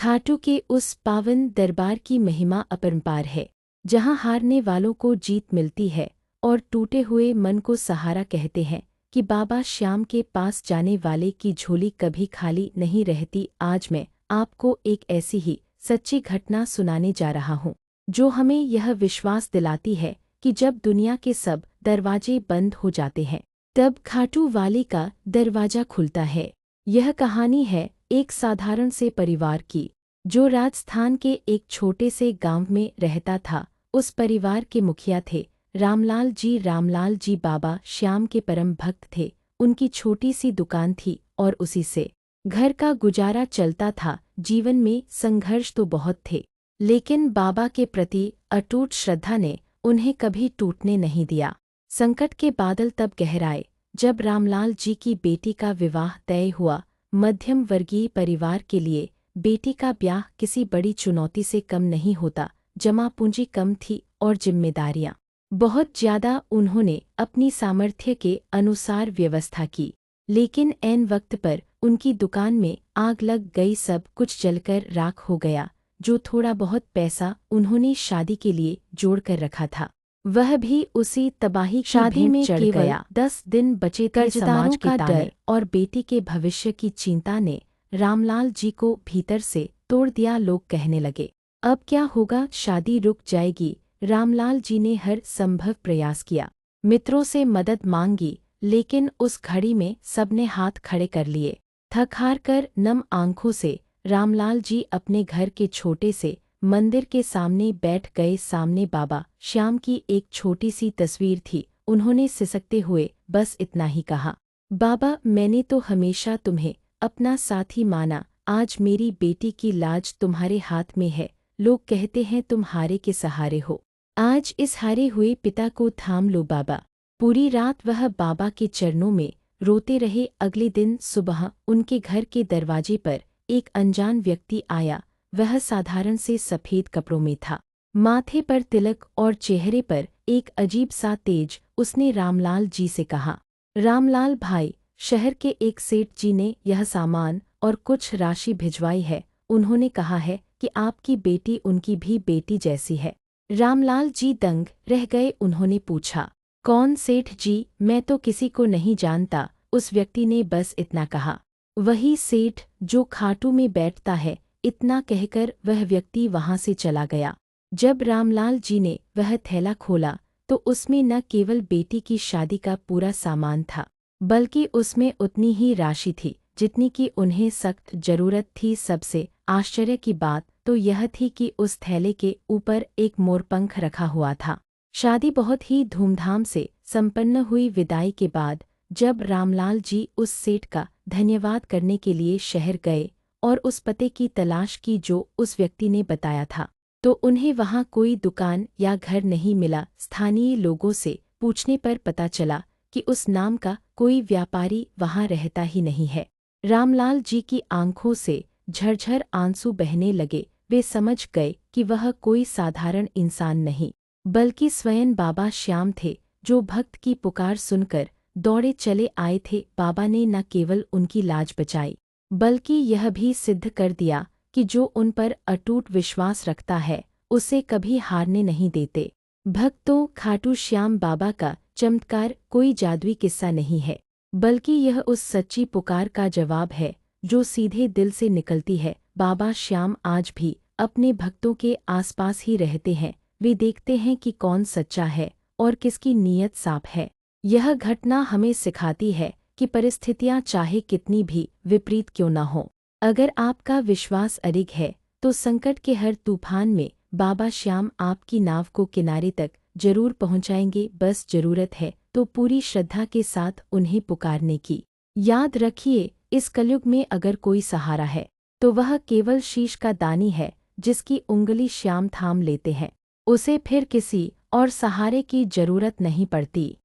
खाटू के उस पावन दरबार की महिमा अपरंपार है, जहाँ हारने वालों को जीत मिलती है और टूटे हुए मन को सहारा कहते हैं कि बाबा श्याम के पास जाने वाले की झोली कभी खाली नहीं रहती। आज मैं आपको एक ऐसी ही सच्ची घटना सुनाने जा रहा हूँ, जो हमें यह विश्वास दिलाती है कि जब दुनिया के सब दरवाजे बंद हो जाते हैं, तब खाटू वाले का दरवाजा खुलता है। यह कहानी है एक साधारण से परिवार की, जो राजस्थान के एक छोटे से गांव में रहता था। उस परिवार के मुखिया थे रामलाल जी। रामलाल जी बाबा श्याम के परम भक्त थे। उनकी छोटी सी दुकान थी और उसी से घर का गुजारा चलता था। जीवन में संघर्ष तो बहुत थे, लेकिन बाबा के प्रति अटूट श्रद्धा ने उन्हें कभी टूटने नहीं दिया। संकट के बादल तब गहराए जब रामलाल जी की बेटी का विवाह तय हुआ। मध्यम वर्गीय परिवार के लिए बेटी का ब्याह किसी बड़ी चुनौती से कम नहीं होता। जमा पूंजी कम थी और जिम्मेदारियां बहुत ज्यादा। उन्होंने अपनी सामर्थ्य के अनुसार व्यवस्था की, लेकिन ऐन वक्त पर उनकी दुकान में आग लग गई। सब कुछ जलकर राख हो गया। जो थोड़ा बहुत पैसा उन्होंने शादी के लिए जोड़ कर रखा था, वह भी उसी तबाही की शादी में चढ़ केवल गया। 10 दिन बचे थे। कर्जदारों का डर और बेटी के भविष्य की चिंता ने रामलाल जी को भीतर से तोड़ दिया। लोग कहने लगे, अब क्या होगा, शादी रुक जाएगी। रामलाल जी ने हर संभव प्रयास किया, मित्रों से मदद मांगी, लेकिन उस घड़ी में सबने हाथ खड़े कर लिए। थक हार कर नम आंखों से रामलाल जी अपने घर के छोटे से मंदिर के सामने बैठ गए। सामने बाबा श्याम की एक छोटी सी तस्वीर थी। उन्होंने सिसकते हुए बस इतना ही कहा, बाबा मैंने तो हमेशा तुम्हें अपना साथी माना। आज मेरी बेटी की लाज तुम्हारे हाथ में है। लोग कहते हैं तुम हारे के सहारे हो। आज इस हारे हुए पिता को थाम लो बाबा। पूरी रात वह बाबा के चरणों में रोते रहे। अगले दिन सुबह उनके घर के दरवाजे पर एक अनजान व्यक्ति आया। वह साधारण से सफेद कपड़ों में था, माथे पर तिलक और चेहरे पर एक अजीब सा तेज। उसने रामलाल जी से कहा, रामलाल भाई, शहर के एक सेठ जी ने यह सामान और कुछ राशि भिजवाई है। उन्होंने कहा है कि आपकी बेटी उनकी भी बेटी जैसी है। रामलाल जी दंग रह गए। उन्होंने पूछा, कौन सेठ जी? मैं तो किसी को नहीं जानता। उस व्यक्ति ने बस इतना कहा, वही सेठ जो खाटू में बैठता है। इतना कहकर वह व्यक्ति वहां से चला गया। जब रामलाल जी ने वह थैला खोला तो उसमें न केवल बेटी की शादी का पूरा सामान था, बल्कि उसमें उतनी ही राशि थी जितनी की उन्हें सख्त जरूरत थी। सबसे आश्चर्य की बात तो यह थी कि उस थैले के ऊपर एक मोरपंख रखा हुआ था। शादी बहुत ही धूमधाम से संपन्न हुई। विदाई के बाद जब रामलाल जी उस सेठ का धन्यवाद करने के लिए शहर गए और उस पते की तलाश की जो उस व्यक्ति ने बताया था, तो उन्हें वहां कोई दुकान या घर नहीं मिला। स्थानीय लोगों से पूछने पर पता चला कि उस नाम का कोई व्यापारी वहां रहता ही नहीं है। रामलाल जी की आंखों से झरझर आंसू बहने लगे। वे समझ गए कि वह कोई साधारण इंसान नहीं, बल्कि स्वयं बाबा श्याम थे, जो भक्त की पुकार सुनकर दौड़े चले आए थे। बाबा ने न केवल उनकी लाज बचाई, बल्कि यह भी सिद्ध कर दिया कि जो उन पर अटूट विश्वास रखता है, उसे कभी हारने नहीं देते। भक्तों, खाटू श्याम बाबा का चमत्कार कोई जादुई किस्सा नहीं है, बल्कि यह उस सच्ची पुकार का जवाब है जो सीधे दिल से निकलती है। बाबा श्याम आज भी अपने भक्तों के आसपास ही रहते हैं। वे देखते हैं कि कौन सच्चा है और किसकी नीयत साफ है। यह घटना हमें सिखाती है कि परिस्थितियां चाहे कितनी भी विपरीत क्यों न हो, अगर आपका विश्वास अडिग है तो संकट के हर तूफान में बाबा श्याम आपकी नाव को किनारे तक जरूर पहुंचाएंगे। बस जरूरत है तो पूरी श्रद्धा के साथ उन्हें पुकारने की। याद रखिए, इस कलयुग में अगर कोई सहारा है तो वह केवल शीश का दानी है, जिसकी उंगली श्याम थाम लेते हैं। उसे फिर किसी और सहारे की जरूरत नहीं पड़ती।